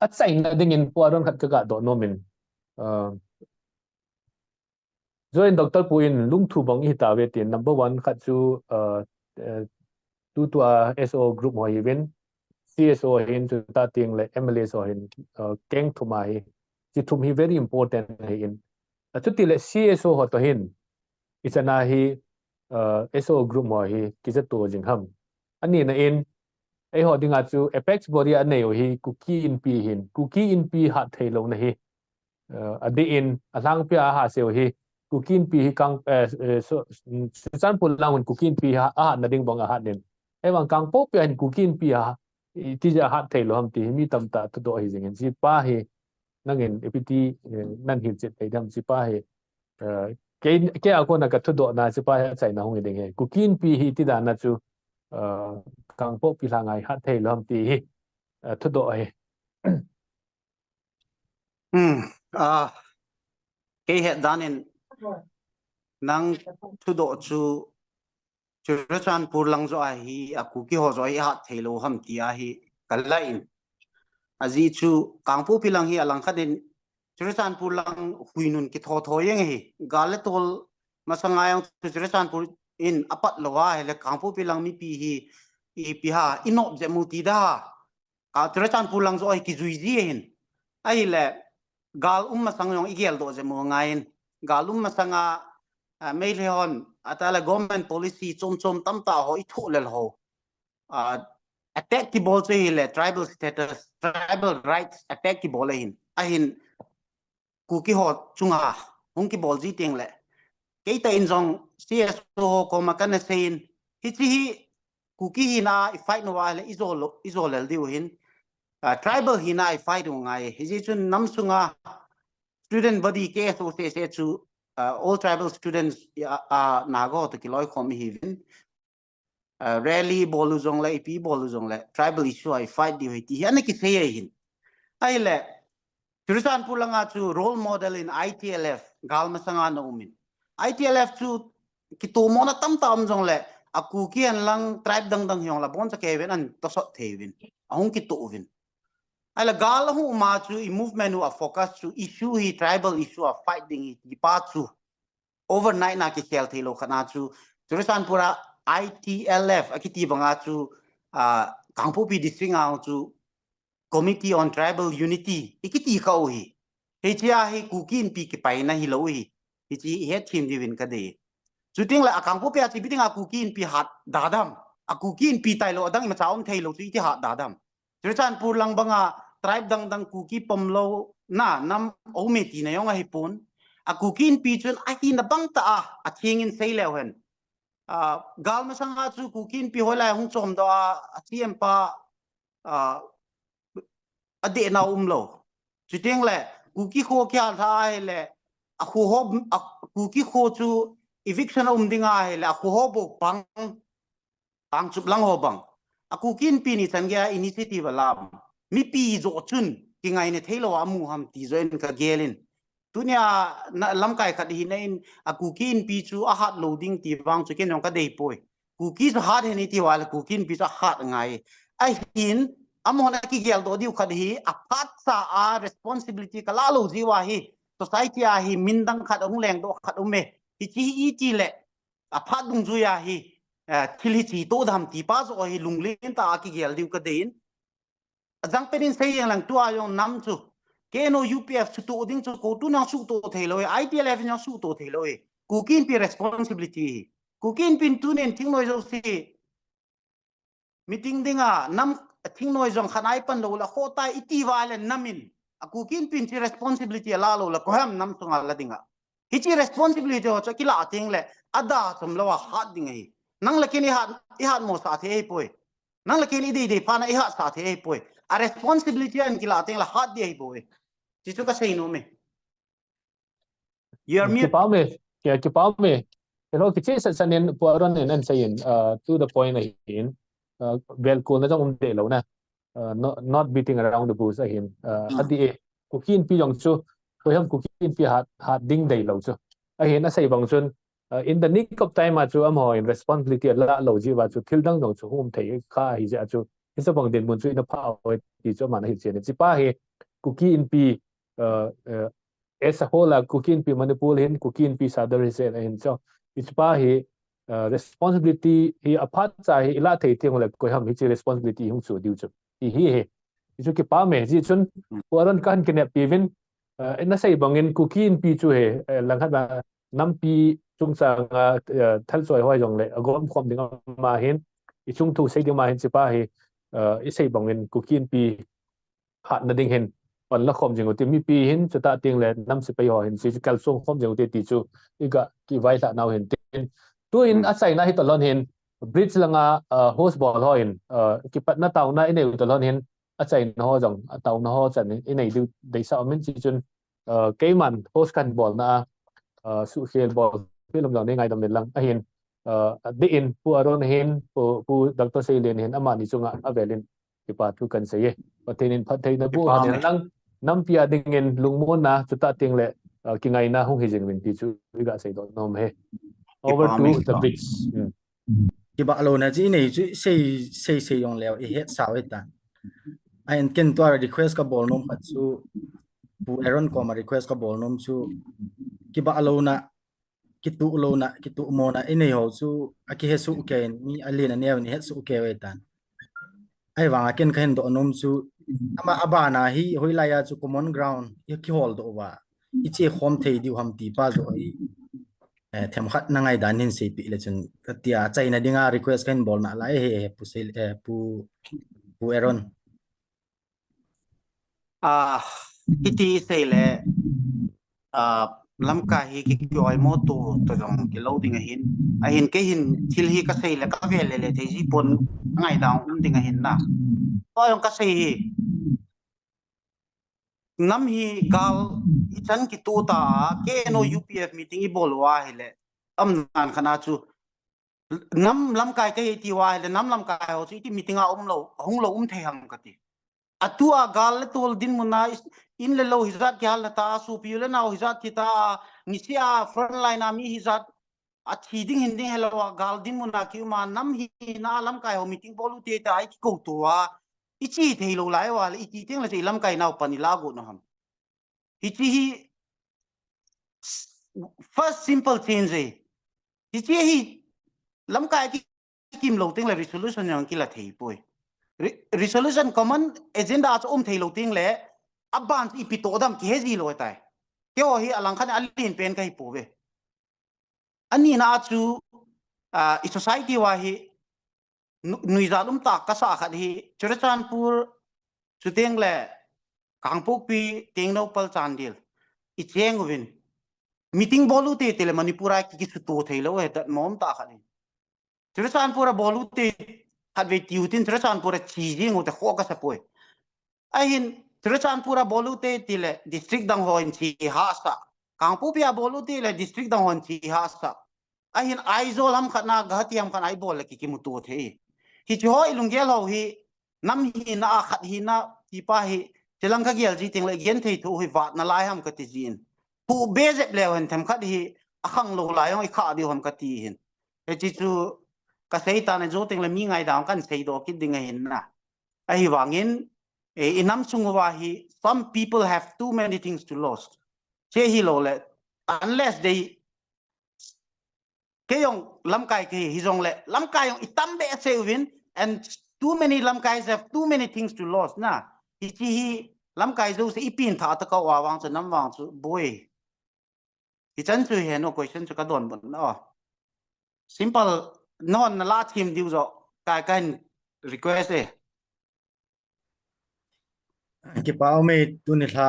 at sa ina dingin po aron khat kaga do nomin join doctor puin lung thu bang hitawe tin number 1 khat chu tu tua SO group mo event CSO hin chu ta ting le MLA so hin keng thuma hi chi thum hi very important hin chu ti le CSO ho to hin isana hi SO group mo hi ki za to jing ham ani na in ai ho dinga chu apex body anei hi cookie in pi hin cookie in pi ha thailo na hi adi in alang pia ha seo hi cookie in pi hi kang so san pul lang cookie in pi ha na ding bang ha nen ai wang kang po pia hin cookie in pi ha ti ja ha thailo ham ti mi tam ta to do hi jing ji pa hi nangin epiti nan hi chet ai dam ji pa hi ke a ko na ka to do na ji pa ha chai na hong ding he cookie in pi hi ti da na chu kang po pi la ngai ha thailo ham ti hi to do hi cái hệ đan nên năng thu độ chu chu chan pur lang zo hi aku ki ho zo hi hat thelo ham ti a hi kalain azi chu kangpu pilang hi alang khaden chu chan pur lang huinun ki tho tho yeng hi gale tol masangayang chu chan pur in apat lowa hele kangpu pilang mi pi hi I pi ha inop je muti da ka chu chan pur lang zo hi ki zui ji hin ai le gal masang yong igel do je mo ngain gal masanga mai leon atala government policy chom chom tam ta ho I thu lel ho attack ki bol che le tribal status tribal rights attack ki bol hin ahin ku ki ho chunga hung ki bol ji teng le ke ta in jong CSO ko makan sein hi chi ku ki hina fight no wa le izol diu hin tribal hina fight ngai hi ji chun nam sunga student body ke association chu all tribal students nago to kiloi khom hi vin rally bolu jong le pi bolu jong le tribal issue I fight di hiti ani ki sei hin ai le Christian pulanga chu role model in ITLF gal masanga no umin ITLF chu ki to mona tam tam jong le aku ki an lang tribe dang dang yong la bon cha ke ven an to so thevin ahung ki to vin ala gal hu ma chu I movement u focus chu issue hi tribal issue of fighting hi pa chu overnight na ki khel thilo khana chu Christian pura ITLF akiti banga chu Kangpo pi district ang chu Committee on Tribal Unity ikiti ka uhi hechia hi kukin pi ki pai na hi lo hi hichi he team divin ka de chuting la Kangpo pi ati biting kukin pi hat dadam kukin pi tai lo dang ma chaum thei lo chu ti hat dadam Trichan pur lang banga tribe dang dang kuki pomlo na nam ometi na yong hi pun kukin pi chun ahi na bang ta a thingin sei le hen gal masanga chu kukin pi holai hung chom do atiem pa ade na umlo chuteng le kuki kho kya tha le khu ho kuki kho chu eviction dinga le khu ho bo pang chup lang ho bang kukin pi ni changya initiative lam mi pi zo chun ki ngai ne thelo amu ham ti join ka gelin tunia lam kai khat hi nein kukin pi chu a hat loading ti wang chu ken yong ka dei poi kuki chu hat he ni ti wal kukin pi chu hat ngai ai hin amona ki gel do diu khat hi a phat sa a responsibility kala lo ji wa hi society a hi mindang khat ong leng do khat ume hi chi le a phat dung ju ya hi thili chi to dham ti pa zo hi lunglin ta ki gel diu ka dein jang penin sei yang lang tua yong nam chu keno UPF chu to ding chu ko tu na su to thelo ITLF na su to thelo kukin pi responsibility kukin pin tu nen thing noi zo si meeting dinga nam thing noi jong khanai pan lo la khota iti wala namin kukin pin chi responsibility la lo la ko ham nam sunga la dinga hi chi responsibility ho cha kila ting le ada chom lo hat ding hi nang la kini hat mo sa the poi nang la kini de pa na hat sa the poi a responsibility an kila ting la hat de poi chi chu ka sei no me you're ki pa me hello ki che san nen poron nen sayin to the point in well ko na jong de lo na not beating around the bush ahin adi kukin pi yong chu ko ham kukin pi hat ding dei lo chu ahin a sei bang chun in the nick of time chu am ho in responsibility la lo ji wa chu thil dang no chu hum thei kha hi ja chu isa bang den mun chu in a pa ti chu man hi chen chi pa hi cookie in pi as a whole cookie in pi Manipur hin cookie in pi sadar se hin so ichpa hi responsibility hi aphat cha hi ila thei theng le ko ham hi responsibility hung chu diu chu hi he chu ki pa me ji chun poron kan kene pivin na sei bangin cookie in pi chu he langhat ba nam pi chung sang thal choi hoi jong le agom khom ding ma hin i chung thu sei ding ma hin chipa hi i sei bangin cookie in pi hat na ding hin on la khom jing ti mi pi hin chuta ting le nam se pe ho hin si kal song khom jing ti chu iga ki vai la naw hin tin tu in a sai na hi tolon hin bridge langa host ball ho in ki pat na taw na ine tolon hin a chai na ho jong a taw na ho chan ine du dei sa min chi chun ke man host kan ball na su khel ball film lo ne ngai dam lang a hin di in pu aron hin pu dr seilen hin ama ni chunga avelin ki pa tu kan sei pathenin phathei na bu han lang nam pia dingin lungmon na chuta ting le ki ngai na hung hijing min ti chu ga sei do nom he over to the bridge ki ba lo na ji nei chu sei yong leo e het saw eta ain ken to request ka bol nom phat chu pu Aaron ko ma request ka bol nom chu ki ba lo na ki tu mo na inei ho chu aki he su ken mi alina ne ni het su ke wetan ai wa ken khen do nom chu ama abana hi hoilaya chu common ground ki hol do wa ichi khom thei diu ham ti pa zo ai them khat na ngai dan hin se pi le chun tia chaina dinga request khen bol na lai he pu se pu Aaron iti se le lam ka hi ki koi mo to jong ki loading a hin ke hin thil hi ka sei le ka ve le thei ji pon ngai daw ding a hin na to yong ka sei hi nam hi gal i chan ki tu ta ke no UPF meeting i bol wa hi le am nan khana chu nam lam kai ke ti wa le nam lam kai ho chi ti meeting a hung lo the hang ka ti atua gal le tol din muna in le lo hizat kyal ta su pi le naw hizat ki ta nisia front line ami hizat a thi ding hin ding hello gal din muna ki ma nam hi na lam kai ho meeting bolu te ta ai ki ko to wa ichi thei lo lai wa le ichi teng le sei lam kai naw pani la go no ham ichi hi first simple change ichi hi lam kai ki kim lo teng le resolution yang ki la thei poi resolution common agenda cho thei lo ting le aban i pito dam ki hezi lo tai ke o hi alang khan alin pen kai po ve ani na chu i society wa hi nui zalum ta ka sa khat hi Churachandpur chu teng le kangpok pi teng no pal chandil i cheng win meeting bolu te tele Manipura ki su to thei lo he ta mom ta khat Churachandpur bolu te had ve tiutin Churachandpur chi ji ngo te kho ka sa poi a hin Churachandpur bolu te tile district dang ho in chi ha sa kangpok pia bolu te le district dang ho in chi ha sa a hin aizol ham khana gatiam khan ai bol ki mu to the hi jo ilungel ho hi nam hi na khat hi na ti pa hi telang ka gel ji ting le gen thei thu hi wat na lai ham ka ti jin pu bezep le wan them khat hi akhang lo lai oi kha di ham ka ti hin e chi chu ka sei ta ne zo ting le mi ngai dang kan sei do ki ding hin na ai wangin inam sungwa hi some people have too many things to lose che hi lo le unless they ke yong lam kai ke hi jong le lam kai yong itam be se win and too many lam kai have too many things to lose na hi chi hi lam kai zo se ipin tha ta ka wa wang chu nam wang chu boy hi chan chu he no question chu ka don bon no simple non la team diu zo kai kan request ki pa me tu ni tha